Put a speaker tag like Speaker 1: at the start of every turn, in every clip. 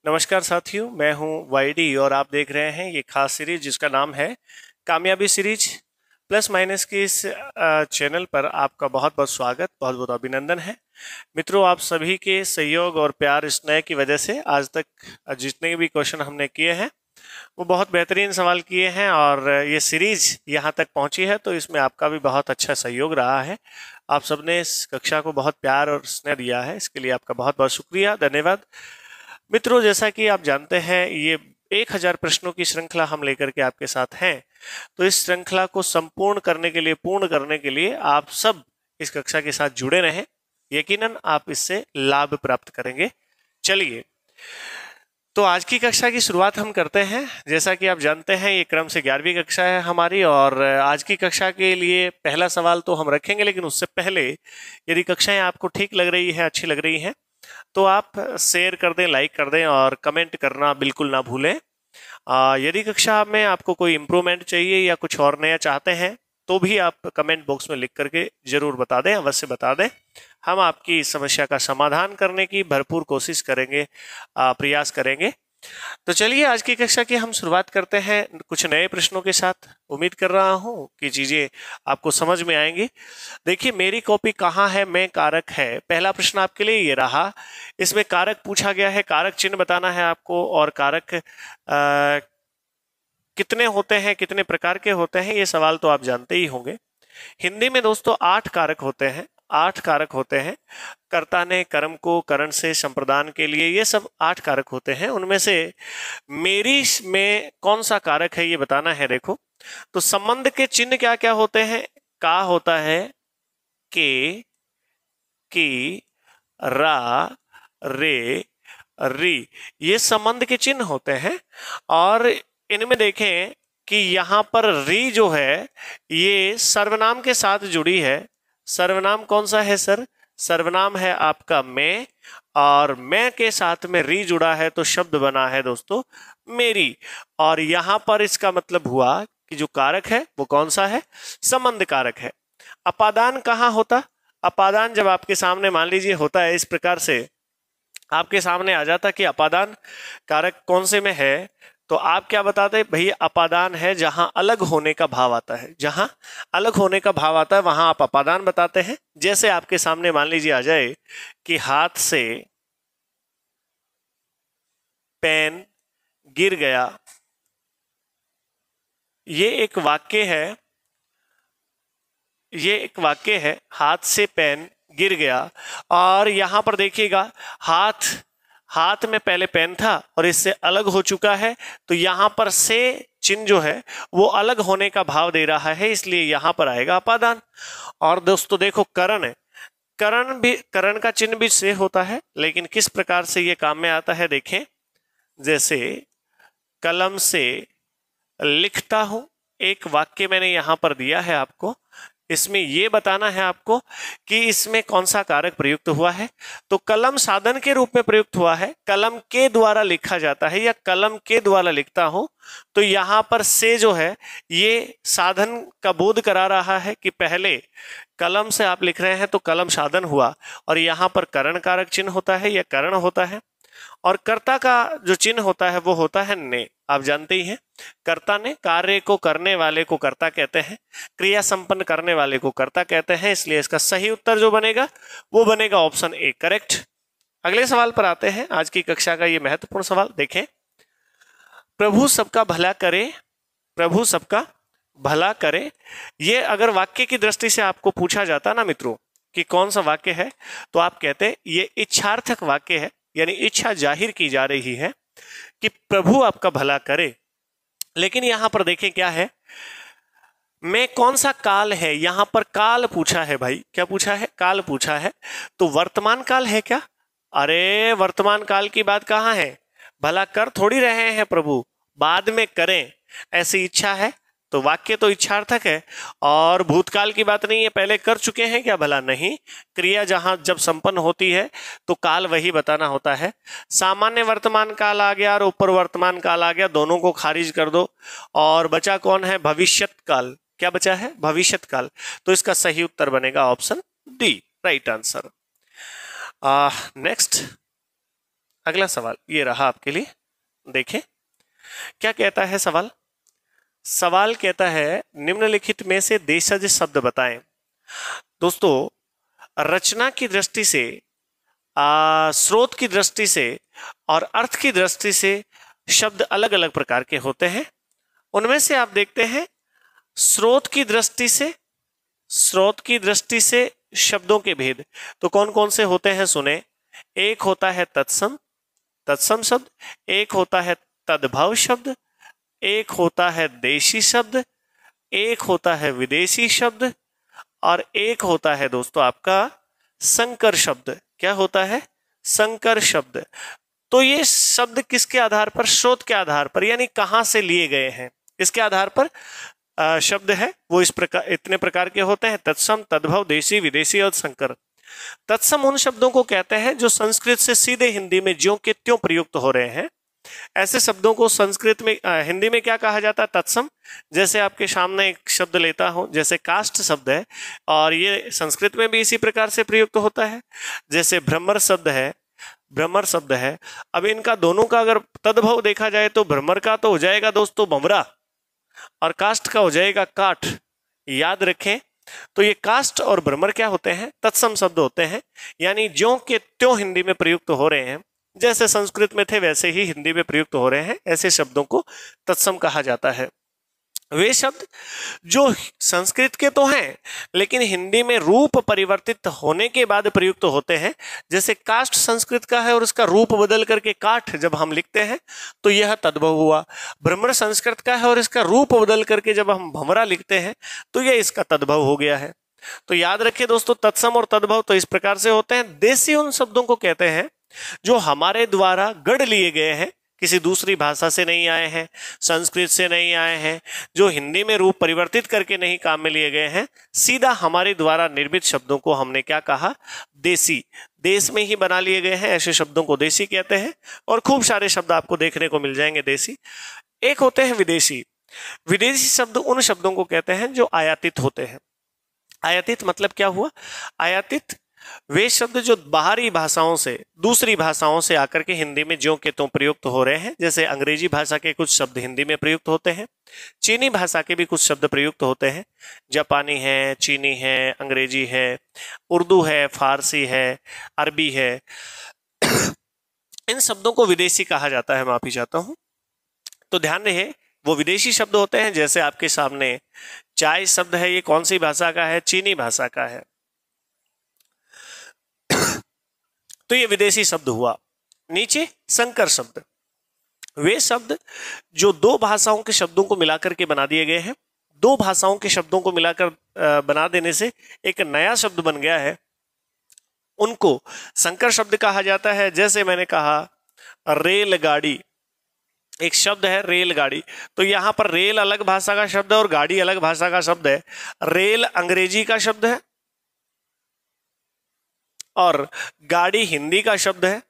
Speaker 1: नमस्कार साथियों, मैं हूं वाईडी और आप देख रहे हैं ये खास सीरीज जिसका नाम है कामयाबी सीरीज। प्लस माइनस की इस चैनल पर आपका बहुत बहुत स्वागत, बहुत बहुत अभिनंदन है। मित्रों, आप सभी के सहयोग और प्यार स्नेह की वजह से आज तक जितने भी क्वेश्चन हमने किए हैं वो बहुत बेहतरीन सवाल किए हैं और ये सीरीज यहाँ तक पहुँची है, तो इसमें आपका भी बहुत अच्छा सहयोग रहा है। आप सबने इस कक्षा को बहुत प्यार और स्नेह दिया है, इसके लिए आपका बहुत बहुत शुक्रिया, धन्यवाद। मित्रों, जैसा कि आप जानते हैं, ये 1000 प्रश्नों की श्रृंखला हम लेकर के आपके साथ हैं। तो इस श्रृंखला को संपूर्ण करने के लिए, पूर्ण करने के लिए आप सब इस कक्षा के साथ जुड़े रहें। यकीनन आप इससे लाभ प्राप्त करेंगे। चलिए, तो आज की कक्षा की शुरुआत हम करते हैं। जैसा कि आप जानते हैं, ये क्रम से 11वीं कक्षा है हमारी और आज की कक्षा के लिए पहला सवाल तो हम रखेंगे, लेकिन उससे पहले यदि कक्षाएं आपको ठीक लग रही है, अच्छी लग रही हैं, तो आप शेयर कर दें, लाइक कर दें और कमेंट करना बिल्कुल ना भूलें। यदि कक्षा में आपको कोई इम्प्रूवमेंट चाहिए या कुछ और नया चाहते हैं तो भी आप कमेंट बॉक्स में लिख करके जरूर बता दें, अवश्य बता दें। हम आपकी इस समस्या का समाधान करने की भरपूर कोशिश करेंगे, प्रयास करेंगे। तो चलिए, आज की कक्षा की हम शुरुआत करते हैं कुछ नए प्रश्नों के साथ। उम्मीद कर रहा हूं कि चीजें आपको समझ में आएंगी। देखिए, मेरी कॉपी कहाँ है, मैं कारक है। पहला प्रश्न आपके लिए ये रहा। इसमें कारक पूछा गया है, कारक चिन्ह बताना है आपको और कारक कितने होते हैं, कितने प्रकार के होते हैं, ये सवाल तो आप जानते ही होंगे। हिंदी में दोस्तों 8 कारक होते हैं। 8 कारक होते हैं। कर्ता ने, कर्म को, करण से, संप्रदान के लिए, ये सब 8 कारक होते हैं। उनमें से मेरी में कौन सा कारक है ये बताना है। देखो, तो संबंध के चिन्ह क्या क्या होते हैं। का होता है, के, की, रा, रे, री, ये संबंध के चिन्ह होते हैं। और इनमें देखें कि यहां पर री जो है ये सर्वनाम के साथ जुड़ी है। सर्वनाम कौन सा है सर? सर्वनाम है आपका मैं, और मैं के साथ में री जुड़ा है तो शब्द बना है दोस्तों मेरी। और यहां पर इसका मतलब हुआ कि जो कारक है वो कौन सा है? संबंध कारक है। अपादान कहाँ होता? अपादान जब आपके सामने मान लीजिए होता है इस प्रकार से, आपके सामने आ जाता कि अपादान कारक कौन से में है, तो आप क्या बताते? भैया अपादान है जहां अलग होने का भाव आता है। जहां अलग होने का भाव आता है वहां आप अपादान बताते हैं। जैसे आपके सामने मान लीजिए आ जाए कि हाथ से पेन गिर गया, ये एक वाक्य है। ये एक वाक्य है, हाथ से पेन गिर गया। और यहां पर देखिएगा, हाथ में पहले पेन था और इससे अलग हो चुका है, तो यहां पर से चिन्ह जो है वो अलग होने का भाव दे रहा है, इसलिए यहां पर आएगा अपादान। और दोस्तों देखो, करण है। करण का चिन्ह भी से होता है, लेकिन किस प्रकार से ये काम में आता है देखें। जैसे कलम से लिखता हूं, एक वाक्य मैंने यहां पर दिया है आपको। इसमें यह बताना है आपको कि इसमें कौन सा कारक प्रयुक्त हुआ है। तो कलम साधन के रूप में प्रयुक्त हुआ है, कलम के द्वारा लिखा जाता है या कलम के द्वारा लिखता हूं, तो यहां पर से जो है ये साधन का बोध करा रहा है कि पहले कलम से आप लिख रहे हैं तो कलम साधन हुआ, और यहां पर करण कारक चिन्ह होता है या करण होता है। और कर्ता का जो चिन्ह होता है वो होता है ने। आप जानते ही हैं, कर्ता ने, कार्य को करने वाले को कर्ता कहते हैं, क्रिया संपन्न करने वाले को कर्ता कहते हैं, इसलिए इसका सही उत्तर जो बनेगा वो बनेगा ऑप्शन ए, करेक्ट। अगले सवाल पर आते हैं। आज की कक्षा का ये महत्वपूर्ण सवाल देखें। प्रभु सबका भला करे, प्रभु सबका भला करे, ये अगर वाक्य की दृष्टि से आपको पूछा जाता ना मित्रों कि कौन सा वाक्य है, तो आप कहते ये इच्छार्थक वाक्य है, यानी इच्छा जाहिर की जा रही है कि प्रभु आपका भला करे। लेकिन यहां पर देखें क्या है, मैं कौन सा काल है, यहां पर काल पूछा है भाई। क्या पूछा है? काल पूछा है। तो वर्तमान काल है क्या? अरे वर्तमान काल की बात कहां है? भला कर थोड़ी रहे हैं प्रभु, बाद में करें ऐसी इच्छा है, तो वाक्य तो इच्छार्थक है। और भूतकाल की बात नहीं है, पहले कर चुके हैं क्या? भला नहीं। क्रिया जहां जब संपन्न होती है तो काल वही बताना होता है। सामान्य वर्तमान काल आ गया और ऊपर वर्तमान काल आ गया, दोनों को खारिज कर दो और बचा कौन है? भविष्यत काल। क्या बचा है? भविष्यत काल। तो इसका सही उत्तर बनेगा option D, right answer. Next, अगला सवाल ये रहा आपके लिए, देखें क्या कहता है सवाल। सवाल कहता है निम्नलिखित में से देशज शब्द बताएं। दोस्तों रचना की दृष्टि से, स्रोत की दृष्टि से और अर्थ की दृष्टि से शब्द अलग अलग प्रकार के होते हैं। उनमें से आप देखते हैं स्रोत की दृष्टि से, स्रोत की दृष्टि से शब्दों के भेद तो कौन कौन से होते हैं सुने। एक होता है तत्सम, तत्सम शब्द, एक होता है तद्भव शब्द, एक होता है देशी शब्द, एक होता है विदेशी शब्द और एक होता है दोस्तों आपका संकर शब्द। क्या होता है? संकर शब्द। तो ये शब्द किसके आधार पर? स्रोत के आधार पर, यानी कहां से लिए गए हैं इसके आधार पर शब्द है वो इस प्रकार, इतने प्रकार के होते हैं, तत्सम, तद्भव, देशी, विदेशी और संकर। तत्सम उन शब्दों को कहते हैं जो संस्कृत से सीधे हिंदी में ज्यों के त्यों प्रयुक्त हो रहे हैं। ऐसे शब्दों को संस्कृत में हिंदी में क्या कहा जाता है? तत्सम। जैसे आपके सामने एक शब्द लेता हूं, जैसे कास्ट शब्द है और ये संस्कृत में भी इसी प्रकार से प्रयुक्त होता है। जैसे भ्रमर शब्द है, भ्रमर शब्द है। अब इनका दोनों का अगर तद्भव देखा जाए तो भ्रमर का तो हो जाएगा दोस्तों भमरा और कास्ट का हो जाएगा काठ। याद रखें। तो ये कास्ट और भ्रमर क्या होते हैं? तत्सम शब्द होते हैं, यानी ज्यों के त्यों हिंदी में प्रयुक्त हो रहे हैं, जैसे संस्कृत में थे वैसे ही हिंदी में प्रयुक्त हो रहे हैं, ऐसे शब्दों को तत्सम कहा जाता है। वे शब्द जो संस्कृत के तो हैं लेकिन हिंदी में रूप परिवर्तित होने के बाद प्रयुक्त होते हैं, जैसे कास्ट संस्कृत का है और उसका रूप बदल करके काठ जब हम लिखते हैं तो यह तद्भव हुआ। भ्रमर संस्कृत का है और इसका रूप बदल करके जब हम भमरा लिखते हैं तो यह इसका तद्भव हो गया है। तो याद रखिए दोस्तों, तत्सम और तद्भव तो इस प्रकार से होते हैं। देशी उन शब्दों को कहते हैं जो हमारे द्वारा गढ़ लिए गए हैं, किसी दूसरी भाषा से नहीं आए हैं, संस्कृत से नहीं आए हैं, जो हिंदी में रूप परिवर्तित करके नहीं काम में लिए गए हैं, सीधा हमारे द्वारा निर्मित शब्दों को हमने क्या कहा? देशी। देश में ही बना लिए गए हैं, ऐसे शब्दों को देशी कहते हैं। और खूब सारे शब्द आपको देखने को मिल जाएंगे देशी। एक होते हैं विदेशी। विदेशी शब्द उन शब्दों को कहते हैं जो आयातित होते हैं। आयातित मतलब क्या हुआ? आयातित वे शब्द जो बाहरी भाषाओं से, दूसरी भाषाओं से आकर के हिंदी में ज्यों के त्यों प्रयुक्त हो रहे हैं। जैसे अंग्रेजी भाषा के कुछ शब्द हिंदी में प्रयुक्त होते हैं, चीनी भाषा के भी कुछ शब्द प्रयुक्त होते हैं। जापानी है, चीनी है, अंग्रेजी है, उर्दू है, फारसी है, अरबी है। इन शब्दों को विदेशी कहा जाता है, माफी चाहता हूं। तो ध्यान रहे वो विदेशी शब्द होते हैं। जैसे आपके सामने चाय शब्द है, ये कौन सी भाषा का है? चीनी भाषा का है। तो ये विदेशी शब्द हुआ। नीचे संकर शब्द, वे शब्द जो दो भाषाओं के शब्दों को मिलाकर के बना दिए गए हैं। दो भाषाओं के शब्दों को मिलाकर बना देने से एक नया शब्द बन गया है, उनको संकर शब्द कहा जाता है। जैसे मैंने कहा रेलगाड़ी, एक शब्द है रेलगाड़ी, तो यहां पर रेल अलग भाषा का शब्द है और गाड़ी अलग भाषा का शब्द है। रेल अंग्रेजी का शब्द है और गाड़ी हिंदी का शब्द है,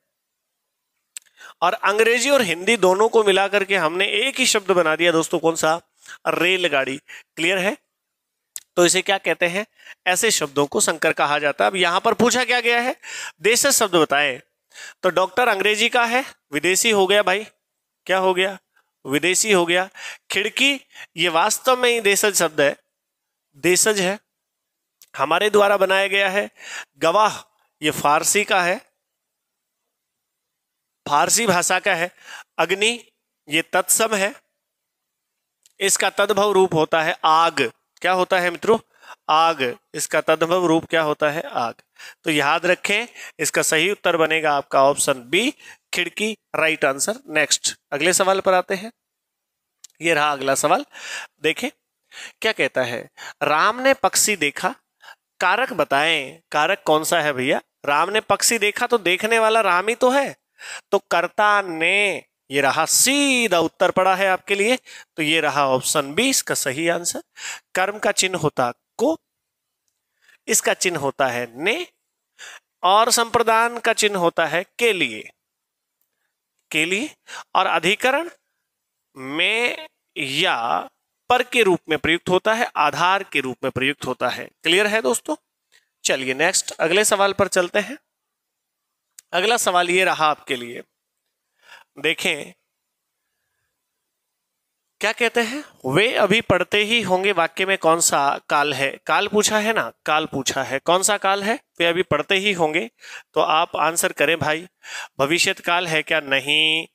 Speaker 1: और अंग्रेजी और हिंदी दोनों को मिलाकर के हमने एक ही शब्द बना दिया दोस्तों, कौन सा? रेलगाड़ी। क्लियर है? तो इसे क्या कहते हैं? ऐसे शब्दों को संकर कहा जाता है। अब यहां पर पूछा क्या गया है? देशज शब्द बताएं। तो डॉक्टर अंग्रेजी का है, विदेशी हो गया भाई। क्या हो गया? विदेशी हो गया। खिड़की ये वास्तव में ही देशज शब्द है, देशज है, हमारे द्वारा बनाया गया है। गवाह ये फारसी का है, फारसी भाषा का है। अग्नि ये तत्सम है, इसका तद्भव रूप होता है आग। क्या होता है मित्रों? आग। इसका तद्भव रूप क्या होता है? आग। तो याद रखें, इसका सही उत्तर बनेगा आपका ऑप्शन बी, खिड़की, राइट आंसर। नेक्स्ट अगले सवाल पर आते हैं। ये रहा अगला सवाल। देखें क्या कहता है। राम ने पक्षी देखा, कारक बताएं। कारक कौन सा है भैया? राम ने पक्षी देखा तो देखने वाला राम ही तो है, तो कर्ता ने, ये रहा सीधा उत्तर पड़ा है आपके लिए। तो ये रहा ऑप्शन बी इसका सही आंसर। कर्म का चिन्ह होता को, इसका चिन्ह होता है ने, और संप्रदान का चिन्ह होता है के लिए, के लिए, और अधिकरण में या पर के रूप में प्रयुक्त होता है, आधार के रूप में प्रयुक्त होता है। क्लियर है दोस्तों? चलिए नेक्स्ट अगले सवाल पर चलते हैं। अगला सवाल ये रहा आपके लिए। देखें क्या कहते हैं, वे अभी पढ़ते ही होंगे वाक्य में कौन सा काल है? काल पूछा है ना, काल पूछा है, कौन सा काल है? वे अभी पढ़ते ही होंगे। तो आप आंसर करें भाई, भविष्यत काल है क्या? नहीं,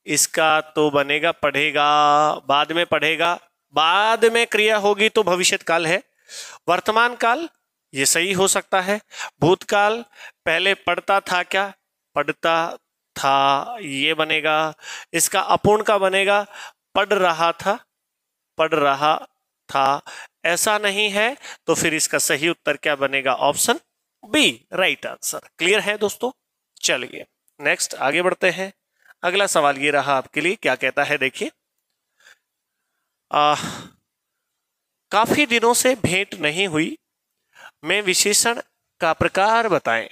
Speaker 1: इसका तो बनेगा पढ़ेगा, बाद में पढ़ेगा, बाद में क्रिया होगी तो भविष्यत काल है। वर्तमान काल ये सही हो सकता है। भूतकाल पहले पढ़ता था क्या? पढ़ता था, ये बनेगा। इसका अपूर्ण का बनेगा पढ़ रहा था, पढ़ रहा था, ऐसा नहीं है तो फिर इसका सही उत्तर क्या बनेगा? Option B right answer. Clear है दोस्तों? चलिए नेक्स्ट आगे बढ़ते हैं। अगला सवाल ये रहा आपके लिए, क्या कहता है देखिए, काफी दिनों से भेंट नहीं हुई, में विशेषण का प्रकार बताएं।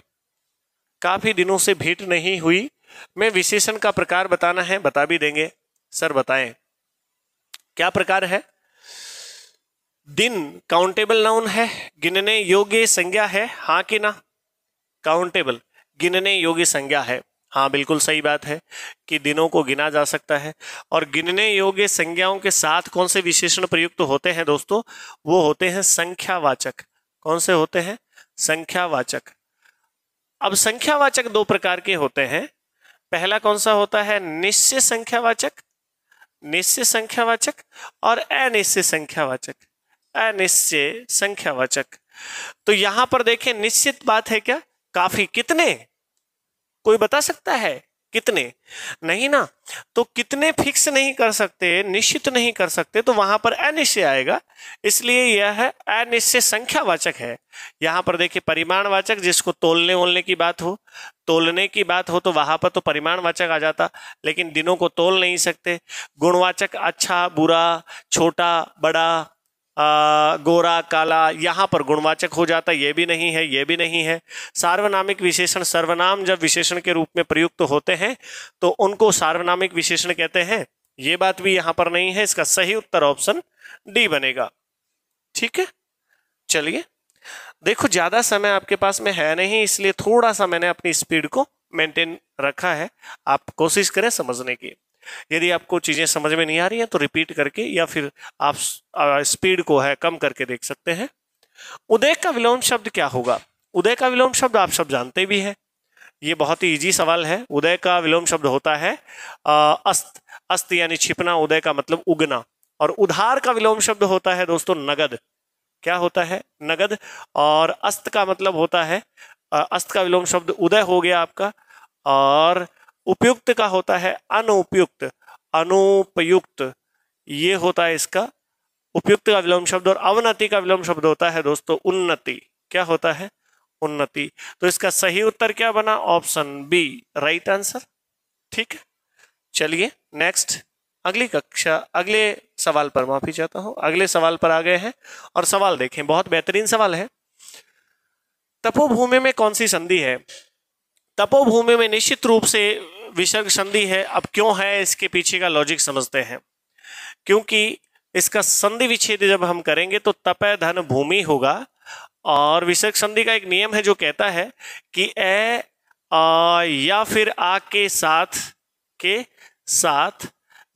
Speaker 1: काफी दिनों से भेंट नहीं हुई में विशेषण का प्रकार बताना है, बता भी देंगे सर, बताएं क्या प्रकार है? दिन काउंटेबल नाउन है, गिनने योग्य संज्ञा है, हाँ कि ना? काउंटेबल गिनने योग्य संज्ञा है, हाँ बिल्कुल सही बात है कि दिनों को गिना जा सकता है। और गिनने योग्य संज्ञाओं के साथ कौन से विशेषण प्रयुक्त होते हैं दोस्तों? वो होते हैं संख्यावाचक। कौन से होते हैं? संख्यावाचक। अब संख्यावाचक दो प्रकार के होते हैं। पहला कौन सा होता है? निश्चित संख्यावाचक, निश्चित संख्यावाचक, और अनिश्चित संख्यावाचक, अनिश्चित संख्यावाचक। तो यहां पर देखें, निश्चित बात है क्या? काफी, कितने? कोई बता सकता है कितने? नहीं ना, तो कितने फिक्स नहीं कर सकते, निश्चित नहीं कर सकते, तो वहां पर अनिश्चित आएगा, इसलिए यह है अनिश्चित संख्यावाचक है। यहां पर देखिए परिमाणवाचक, जिसको तोलने वोलने की बात हो, तोलने की बात हो तो वहां पर तो परिमाणवाचक आ जाता, लेकिन दिनों को तोल नहीं सकते। गुणवाचक अच्छा बुरा, छोटा बड़ा, गोरा काला, यहां पर गुणवाचक हो जाता, ये भी नहीं है, ये भी नहीं है। सार्वनामिक विशेषण, सर्वनाम जब विशेषण के रूप में प्रयुक्त होते हैं तो उनको सार्वनामिक विशेषण कहते हैं, ये बात भी यहां पर नहीं है। इसका सही उत्तर ऑप्शन डी बनेगा। ठीक है, चलिए देखो ज्यादा समय आपके पास में है नहीं, इसलिए थोड़ा सा मैंने अपनी स्पीड को मेंटेन रखा है, आप कोशिश करें समझने की। यदि आपको चीजें समझ में नहीं आ रही हैं तो रिपीट करके या फिर आप स्पीड को है कम करके देख सकते हैं। उदय का विलोम शब्द क्या होगा? उदय का विलोम शब्द आप सब जानते भी हैं, ये बहुत ही इजी सवाल है। उदय का विलोम शब्द होता है अस्त, अस्त यानी छिपना, उदय का मतलब उगना। और उधार का विलोम शब्द होता है दोस्तों नगद। क्या होता है? नगद। और अस्त का मतलब होता है, अस्त का विलोम शब्द उदय हो गया आपका। और उपयुक्त का होता है अनुपयुक्त, अनुपयुक्त ये होता है इसका उपयुक्त का विलोम शब्द। और अवनति का विलोम शब्द होता है दोस्तों उन्नति। क्या होता है? उन्नति। तो इसका सही उत्तर क्या बना? Option B right answer. ठीक है, चलिए नेक्स्ट अगली कक्षा, अगले सवाल पर, माफी चाहता हूं, अगले सवाल पर आ गए हैं। और सवाल देखें, बहुत बेहतरीन सवाल है। तपोभूमि में कौन सी संधि है? तपोभूमि में निश्चित रूप से विसर्ग संधि है। अब क्यों है, इसके पीछे का लॉजिक समझते हैं। क्योंकि इसका संधि विच्छेद जब हम करेंगे तो तपय धन भूमि होगा। और विसर्ग संधि का एक नियम है जो कहता है कि ए या फिर आ के साथ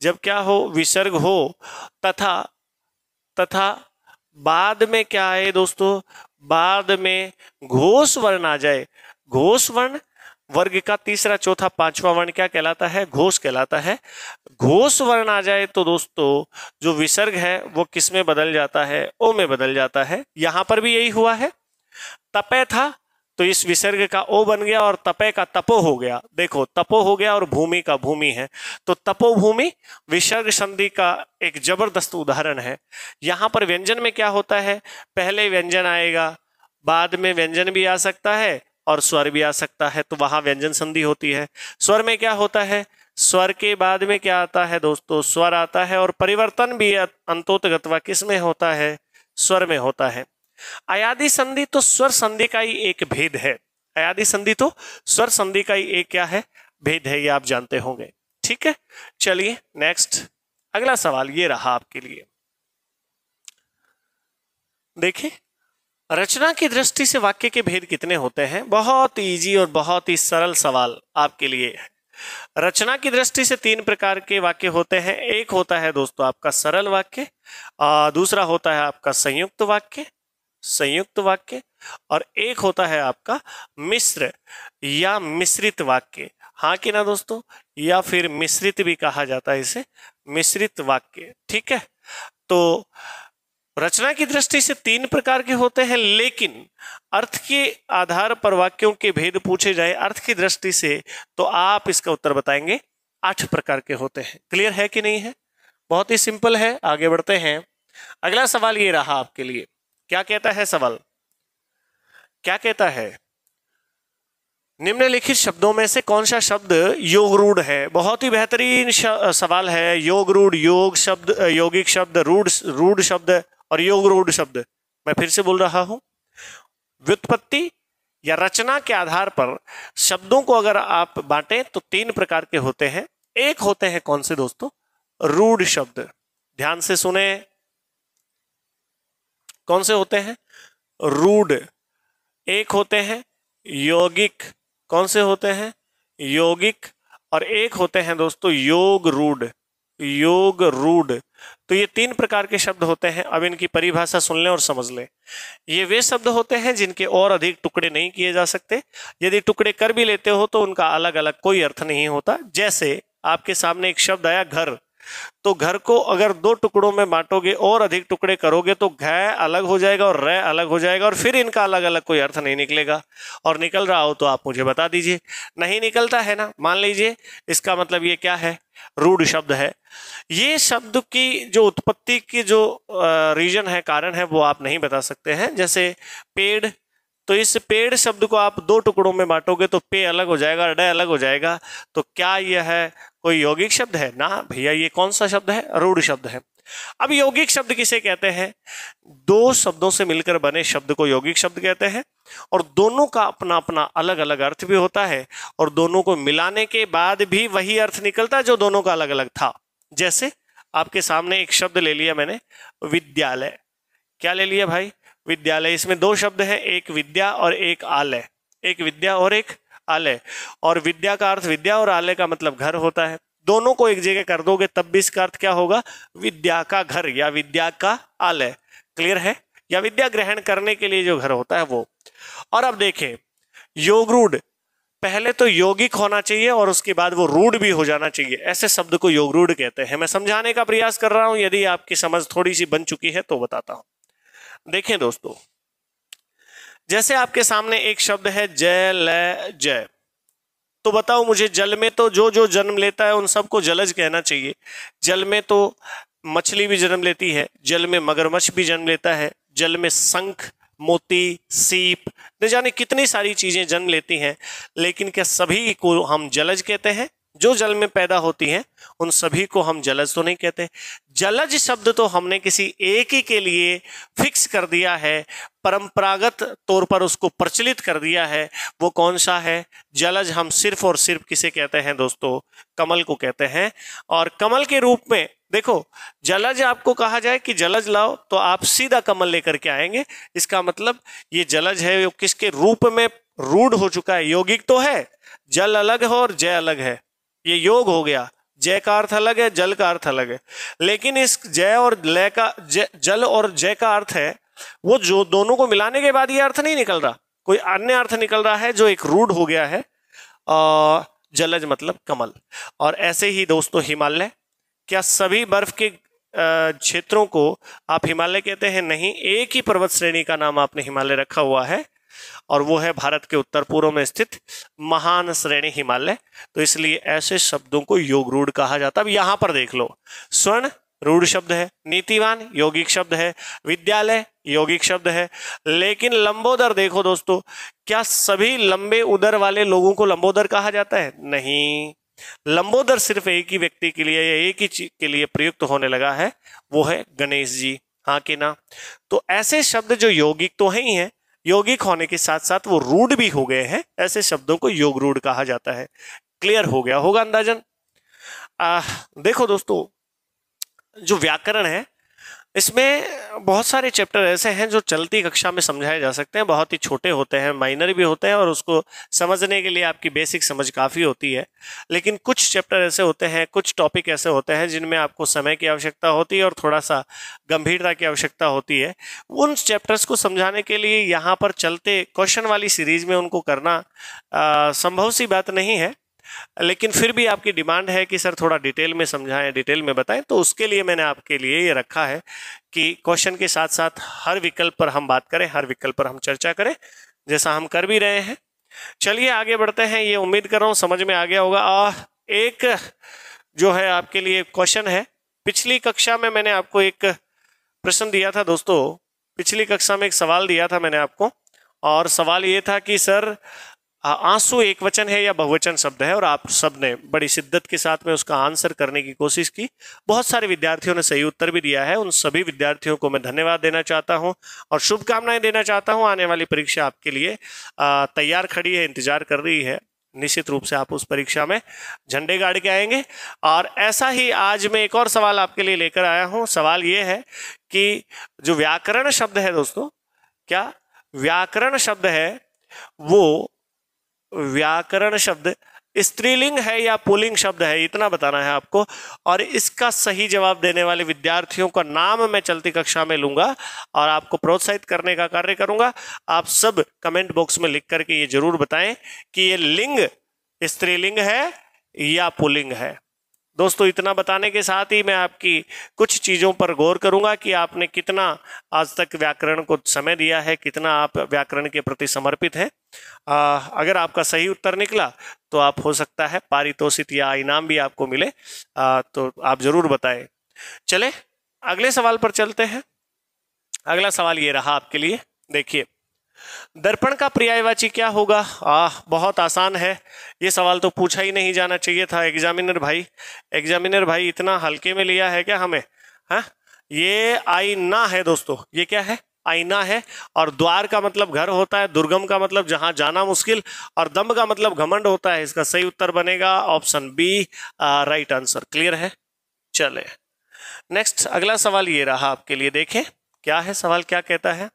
Speaker 1: जब क्या हो, विसर्ग हो, तथा बाद में क्या है दोस्तों, बाद में घोष वर्ण आ जाए। घोष वर्ण वर्ग का तीसरा चौथा पांचवा वर्ण क्या कहलाता है? घोष कहलाता है। घोष वर्ण आ जाए तो दोस्तों जो विसर्ग है वो किस में बदल जाता है? ओ में बदल जाता है। यहां पर भी यही हुआ है। तपय था तो इस विसर्ग का ओ बन गया और तपय का तपो हो गया। देखो तपो हो गया और भूमि का भूमि है, तो तपोभूमि विसर्ग संधि का एक जबरदस्त उदाहरण है। यहां पर व्यंजन में क्या होता है? पहले व्यंजन आएगा, बाद में व्यंजन भी आ सकता है और स्वर भी आ सकता है, तो वहां व्यंजन संधि होती है। स्वर में क्या होता है? स्वर के बाद में क्या आता है दोस्तों? स्वर आता है। और परिवर्तन भी अंतोतगत्वा किस में होता है? स्वर में होता है। अयादि संधि तो स्वर संधि का ही एक भेद है। अयादि संधि तो स्वर संधि का ही एक क्या है? भेद है, ये आप जानते होंगे। ठीक है, चलिए नेक्स्ट अगला सवाल ये रहा आपके लिए। देखिए रचना की दृष्टि से वाक्य के भेद कितने होते हैं? बहुत इजी और बहुत ही सरल सवाल आपके लिए है। रचना की दृष्टि से तीन प्रकार के वाक्य होते हैं। एक होता है दोस्तों आपका सरल वाक्य, दूसरा होता है आपका संयुक्त वाक्य, और एक होता है आपका मिश्र या मिश्रित वाक्य। हाँ कि ना दोस्तों, या फिर मिश्रित भी कहा जाता है इसे, मिश्रित वाक्य। ठीक है, तो रचना की दृष्टि से तीन प्रकार के होते हैं, लेकिन अर्थ के आधार पर वाक्यों के भेद पूछे जाए अर्थ की दृष्टि से, तो आप इसका उत्तर बताएंगे 8 प्रकार के होते हैं। क्लियर है कि नहीं है? बहुत ही सिंपल है। आगे बढ़ते हैं। अगला सवाल ये रहा आपके लिए। क्या कहता है सवाल? क्या कहता है? निम्नलिखित शब्दों में से कौन सा शब्द योगरूढ़ है? बहुत ही बेहतरीन सवाल है। योगरूढ़, योग शब्द, यौगिक शब्द, रूढ़ शब्द और योगरूढ़ शब्द। मैं फिर से बोल रहा हूं, व्युत्पत्ति या रचना के आधार पर शब्दों को अगर आप बांटें तो 3 प्रकार के होते हैं। एक होते हैं कौन से दोस्तों? रूढ़ शब्द। ध्यान से सुने, कौन से होते हैं? रूढ़। एक होते हैं यौगिक। कौन से होते हैं? यौगिक। और एक होते हैं दोस्तों योगरूढ़। तो ये 3 प्रकार के शब्द होते हैं। अब इनकी परिभाषा सुन लें और समझ लें। ये वे शब्द होते हैं जिनके और अधिक टुकड़े नहीं किए जा सकते। यदि टुकड़े कर भी लेते हो तो उनका अलग अलग कोई अर्थ नहीं होता। जैसे आपके सामने एक शब्द आया घर, तो घर को अगर 2 टुकड़ों में बांटोगे और अधिक टुकड़े करोगे तो घ अलग हो जाएगा और र अलग हो जाएगा, और फिर इनका अलग अलग कोई अर्थ नहीं निकलेगा। और निकल रहा हो तो आप मुझे बता दीजिए। नहीं निकलता है ना, मान लीजिए इसका मतलब ये क्या है? रूढ़ शब्द है। ये शब्द की जो उत्पत्ति की जो रीजन है, कारण है, वो आप नहीं बता सकते हैं। जैसे पेड़, तो इस पेड़ शब्द को आप 2 टुकड़ों में बांटोगे तो पे अलग हो जाएगा, ड अलग हो जाएगा। तो क्या यह है कोई यौगिक शब्द है? ना भैया, ये कौन सा शब्द है? रूढ़ शब्द है। अब यौगिक शब्द किसे कहते हैं? 2 शब्दों से मिलकर बने शब्द को यौगिक शब्द कहते हैं, और दोनों का अपना अपना अलग अलग अर्थ भी होता है, और दोनों को मिलाने के बाद भी वही अर्थ निकलता है जो दोनों का अलग अलग था। जैसे आपके सामने एक शब्द ले लिया मैंने, विद्यालय। क्या ले लिया भाई? विद्यालय। इसमें 2 शब्द हैं, एक विद्या और एक आलय। एक विद्या और एक आलय। और विद्या का अर्थ विद्या और आलय का मतलब घर होता है। दोनों को एक जगह कर दोगे तब भी इसका अर्थ क्या होगा? विद्या का घर या विद्या का आलय। क्लियर है? या विद्या ग्रहण करने के लिए जो घर होता है वो। और अब देखें, योगरूढ़, पहले तो यौगिक होना चाहिए और उसके बाद वो रूढ़ भी हो जाना चाहिए। ऐसे शब्द को योगरूढ़ कहते हैं। मैं समझाने का प्रयास कर रहा हूं, यदि आपकी समझ थोड़ी सी बन चुकी है तो बताता हूं। देखें दोस्तों, जैसे आपके सामने एक शब्द है जय। तो बताओ मुझे, जल में तो जो जो जन्म लेता है उन सबको जलज कहना चाहिए। जल में तो मछली भी जन्म लेती है, जल में मगरमच्छ भी जन्म लेता है, जल में शंख, मोती, सीप, न जाने कितनी सारी चीजें जन्म लेती हैं। लेकिन क्या सभी को हम जलज कहते हैं? जो जल में पैदा होती हैं उन सभी को हम जलज तो नहीं कहते। जलज शब्द तो हमने किसी एक ही के लिए फिक्स कर दिया है, परंपरागत तौर पर उसको प्रचलित कर दिया है। वो कौन सा है? जलज हम सिर्फ और सिर्फ किसे कहते हैं दोस्तों? कमल को कहते हैं। और कमल के रूप में देखो, जलज आपको कहा जाए कि जलज लाओ तो आप सीधा कमल लेकर के आएंगे। इसका मतलब ये जलज है, किसके रूप में रूढ़ हो चुका है। यौगिक तो है, जल अलग है और जय अलग है, ये योग हो गया। जय का अर्थ अलग है, जल का अर्थ अलग है। लेकिन इस जय और लय का जल और जय का अर्थ है वो जो दोनों को मिलाने के बाद ये अर्थ नहीं निकल रहा, कोई अन्य अर्थ निकल रहा है जो एक रूढ़ हो गया है। जलज मतलब कमल। और ऐसे ही दोस्तों हिमालय, क्या सभी बर्फ के क्षेत्रों को आप हिमालय कहते हैं? नहीं, एक ही पर्वत श्रेणी का नाम आपने हिमालय रखा हुआ है और वो है भारत के उत्तर पूर्व में स्थित महान श्रेणी हिमालय। तो इसलिए ऐसे शब्दों को योगरूढ़ कहा जाता है। अब यहां पर देख लो, स्वर्ण रूढ़ शब्द है, नीतिवान यौगिक शब्द है, विद्यालय यौगिक शब्द है। लेकिन लंबोदर देखो दोस्तों, क्या सभी लंबे उदर वाले लोगों को लंबोदर कहा जाता है? नहीं, लंबोदर सिर्फ एक ही व्यक्ति के लिए या एक ही चीज के लिए प्रयुक्त होने लगा है, वो है गणेश जी। हाँ कि ना? तो ऐसे शब्द जो यौगिक तो है ही है, यौगिक होने के साथ साथ वो रूढ़ भी हो गए हैं, ऐसे शब्दों को योगरूढ़ कहा जाता है। क्लियर हो गया होगा अंदाजन? देखो दोस्तों, जो व्याकरण है, इसमें बहुत सारे चैप्टर ऐसे हैं जो चलती कक्षा में समझाए जा सकते हैं, बहुत ही छोटे होते हैं, माइनर भी होते हैं और उसको समझने के लिए आपकी बेसिक समझ काफ़ी होती है। लेकिन कुछ चैप्टर ऐसे होते हैं, कुछ टॉपिक ऐसे होते हैं जिनमें आपको समय की आवश्यकता होती है और थोड़ा सा गंभीरता की आवश्यकता होती है। उन चैप्टर्स को समझाने के लिए यहाँ पर चलते क्वेश्चन वाली सीरीज में उनको करना संभव सी बात नहीं है, लेकिन फिर भी आपकी डिमांड है कि सर थोड़ा डिटेल में समझाएं, डिटेल में बताएं, तो उसके लिए मैंने आपके लिए ये रखा है कि क्वेश्चन के साथ साथ हर विकल्प पर हम बात करें, हर विकल्प पर हम चर्चा करें, जैसा हम कर भी रहे हैं। चलिए आगे बढ़ते हैं। ये उम्मीद कर रहा हूँ समझ में आ गया होगा। एक जो है आपके लिए क्वेश्चन है, पिछली कक्षा में मैंने आपको एक प्रश्न दिया था दोस्तों, पिछली कक्षा में एक सवाल दिया था मैंने आपको, और सवाल ये था कि सर आंसू एक वचन है या बहुवचन शब्द है, और आप सब ने बड़ी शिद्दत के साथ में उसका आंसर करने की कोशिश की। बहुत सारे विद्यार्थियों ने सही उत्तर भी दिया है। उन सभी विद्यार्थियों को मैं धन्यवाद देना चाहता हूं और शुभकामनाएं देना चाहता हूं। आने वाली परीक्षा आपके लिए तैयार खड़ी है, इंतजार कर रही है। निश्चित रूप से आप उस परीक्षा में झंडे गाड़ के आएंगे। और ऐसा ही आज मैं एक और सवाल आपके लिए लेकर आया हूं। सवाल ये है कि जो व्याकरण शब्द है दोस्तों, क्या व्याकरण शब्द है वो व्याकरण शब्द स्त्रीलिंग है या पुल्लिंग शब्द है, इतना बताना है आपको। और इसका सही जवाब देने वाले विद्यार्थियों का नाम मैं चलती कक्षा में लूंगा और आपको प्रोत्साहित करने का कार्य करूंगा। आप सब कमेंट बॉक्स में लिख करके ये जरूर बताएं कि ये लिंग स्त्रीलिंग है या पुल्लिंग है। दोस्तों इतना बताने के साथ ही मैं आपकी कुछ चीज़ों पर गौर करूंगा कि आपने कितना आज तक व्याकरण को समय दिया है, कितना आप व्याकरण के प्रति समर्पित हैं। अगर आपका सही उत्तर निकला तो आप हो सकता है पारितोषित या इनाम भी आपको मिले, तो आप जरूर बताएं। चले अगले सवाल पर चलते हैं। अगला सवाल ये रहा आपके लिए, देखिए दर्पण का पर्यायवाची क्या होगा। बहुत आसान है, ये सवाल तो पूछा ही नहीं जाना चाहिए था। एग्जामिनर भाई इतना हल्के में लिया है क्या हमें? हाँ, ये आईना है दोस्तों, ये क्या है? आईना है। और द्वार का मतलब घर होता है, दुर्गम का मतलब जहां जाना मुश्किल, और दम्भ का मतलब घमंड होता है। इसका सही उत्तर बनेगा option B, right answer. Clear है? चले नेक्स्ट, अगला सवाल ये रहा आपके लिए। देखें क्या है सवाल, क्या कहता है।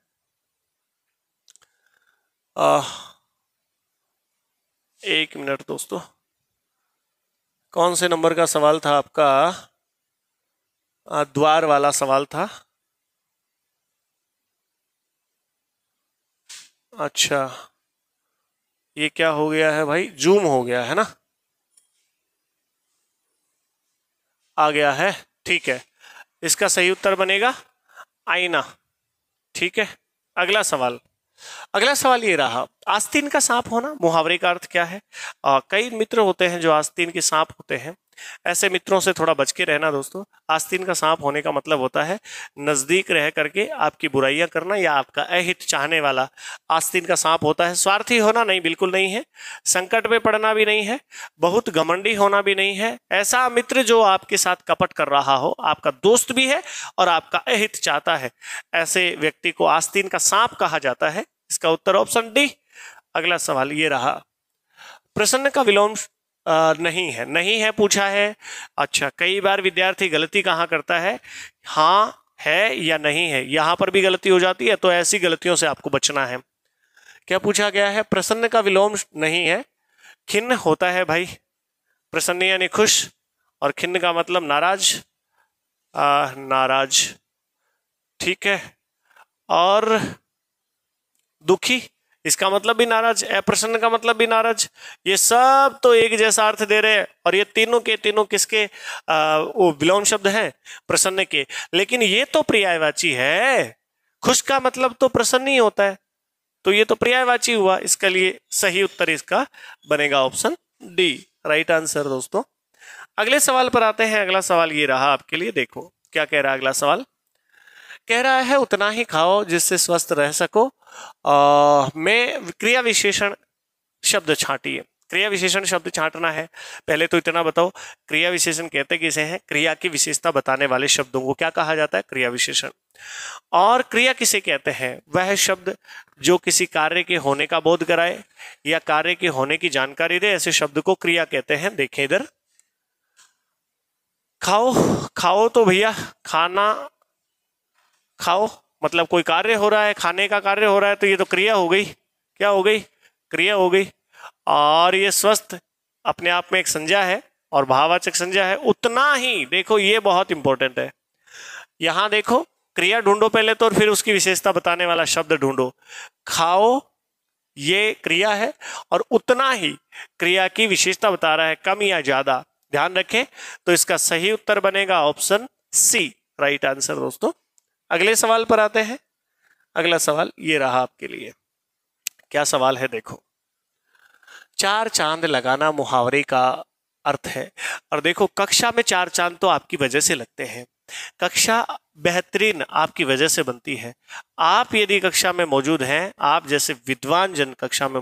Speaker 1: एक मिनट दोस्तों, कौन से नंबर का सवाल था आपका? द्वार वाला सवाल था। अच्छा, ये क्या हो गया है भाई? जूम हो गया है ना, आ गया है। ठीक है, इसका सही उत्तर बनेगा आईना। ठीक है, अगला सवाल ये रहा, आस्तीन का सांप होना, मुहावरे का अर्थ क्या है? कई मित्र होते हैं जो आस्तीन के सांप होते हैं, ऐसे मित्रों से थोड़ा बच के रहना दोस्तों। आस्तीन का सांप होने का मतलब होता है नजदीक रह करके आपकी बुराइयां करना या आपका अहित चाहने वाला आस्तीन का सांप होता है। स्वार्थी होना नहीं, बिल्कुल नहीं है। संकट में पड़ना भी नहीं है। बहुत घमंडी होना भी नहीं है। ऐसा मित्र जो आपके साथ कपट कर रहा हो, आपका दोस्त भी है और आपका अहित चाहता है, ऐसे व्यक्ति को आस्तीन का सांप कहा जाता है। इसका उत्तर ऑप्शन डी। अगला सवाल ये रहा, प्रसन्न का विलोम नहीं है पूछा है। अच्छा, कई बार विद्यार्थी गलती कहाँ करता है, हाँ है या नहीं है, यहां पर भी गलती हो जाती है, तो ऐसी गलतियों से आपको बचना है। क्या पूछा गया है? प्रसन्न का विलोम नहीं है, खिन्न होता है भाई। प्रसन्न यानी खुश और खिन्न का मतलब नाराज, नाराज। ठीक है, और दुखी, इसका मतलब भी नाराज। अप्रसन्न का मतलब भी नाराज। ये सब तो एक जैसा अर्थ दे रहे हैं, और ये तीनों के तीनों किसके वो विलोम शब्द हैं? प्रसन्न के। लेकिन ये तो पर्यायवाची है, खुश का मतलब तो प्रसन्न ही होता है, तो ये तो पर्यायवाची हुआ। इसके लिए सही उत्तर इसका बनेगा ऑप्शन डी, राइट आंसर दोस्तों। अगले सवाल पर आते हैं। अगला सवाल ये रहा आपके लिए, देखो क्या कह रहा है अगला सवाल। कह रहा है उतना ही खाओ जिससे स्वस्थ रह सको। में क्रिया विशेषण शब्द छांटिए। क्रिया विशेषण शब्द छांटना है। पहले तो इतना बताओ, क्रिया विशेषण कहते किसे हैं? क्रिया की विशेषता बताने वाले शब्दों को क्या कहा जाता है? क्रिया विशेषण। और क्रिया किसे कहते हैं? वह शब्द जो किसी कार्य के होने का बोध कराए या कार्य के होने की जानकारी दे, ऐसे शब्द को क्रिया कहते हैं। देखें इधर, खाओ तो भैया खाना खाओ मतलब कोई कार्य हो रहा है, खाने का कार्य हो रहा है, तो ये तो क्रिया हो गई। क्या हो गई? क्रिया हो गई। और ये स्वस्थ अपने आप में एक संज्ञा है और भाववाचक संज्ञा है। उतना ही देखो, ये बहुत इंपॉर्टेंट है। यहां देखो, क्रिया ढूंढो पहले तो, और फिर उसकी विशेषता बताने वाला शब्द ढूंढो। खाओ ये क्रिया है और उतना ही क्रिया की विशेषता बता रहा है, कम या ज्यादा। ध्यान रखें। तो इसका सही उत्तर बनेगा ऑप्शन सी, राइट आंसर दोस्तों। अगले सवाल पर आते हैं। अगला सवाल ये रहा आपके लिए। क्या सवाल है देखो। चार चांद लगाना मुहावरे का अर्थ है। और देखो, कक्षा में चार चांद तो आपकी वजह से लगते हैं। कक्षा बेहतरीन आपकी वजह से बनती है। आप यदि कक्षा में मौजूद हैं, आप जैसे विद्वान जन कक्षा में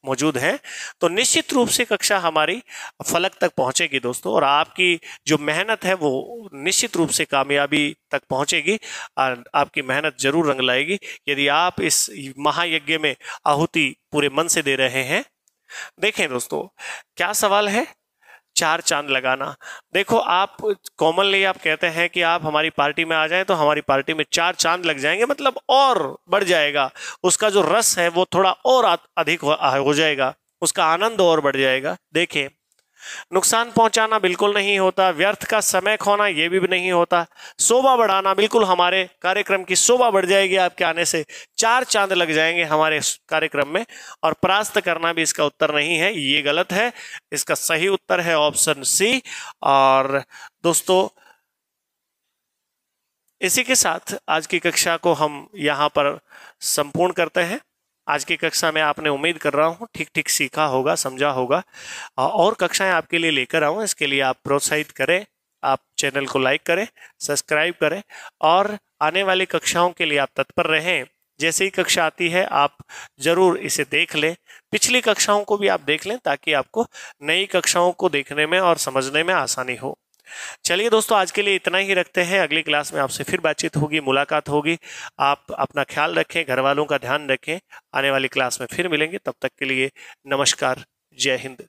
Speaker 1: मौजूद हैं, तो निश्चित रूप से कक्षा हमारी फलक तक पहुंचेगी दोस्तों। और आपकी जो मेहनत है वो निश्चित रूप से कामयाबी तक पहुंचेगी। और आपकी मेहनत जरूर रंग लाएगी यदि आप इस महायज्ञ में आहुति पूरे मन से दे रहे हैं। देखें दोस्तों, क्या सवाल है। चार चांद लगाना। देखो, आप कॉमनली आप कहते हैं कि आप हमारी पार्टी में आ जाएं तो हमारी पार्टी में चार चांद लग जाएंगे, मतलब और बढ़ जाएगा। उसका जो रस है वो थोड़ा और अधिक हो जाएगा, उसका आनंद और बढ़ जाएगा। देखें, नुकसान पहुंचाना बिल्कुल नहीं होता, व्यर्थ का समय खोना ये भी नहीं होता, शोभा बढ़ाना, बिल्कुल हमारे कार्यक्रम की शोभा बढ़ जाएगी आपके आने से। चार चांद लग जाएंगे हमारे कार्यक्रम में। और परास्त करना भी इसका उत्तर नहीं है, ये गलत है। इसका सही उत्तर है ऑप्शन सी। और दोस्तों, इसी के साथ आज की कक्षा को हम यहाँ पर संपूर्ण करते हैं। आज की कक्षा में आपने, उम्मीद कर रहा हूँ, ठीक ठीक सीखा होगा, समझा होगा। और कक्षाएं आपके लिए लेकर आऊँ, इसके लिए आप प्रोत्साहित करें, आप चैनल को लाइक करें, सब्सक्राइब करें और आने वाली कक्षाओं के लिए आप तत्पर रहें। जैसे ही कक्षा आती है आप जरूर इसे देख लें, पिछली कक्षाओं को भी आप देख लें, ताकि आपको नई कक्षाओं को देखने में और समझने में आसानी हो। चलिए दोस्तों, आज के लिए इतना ही रखते हैं। अगली क्लास में आपसे फिर बातचीत होगी, मुलाकात होगी। आप अपना ख्याल रखें, घर वालों का ध्यान रखें। आने वाली क्लास में फिर मिलेंगे, तब तक के लिए नमस्कार, जय हिंद।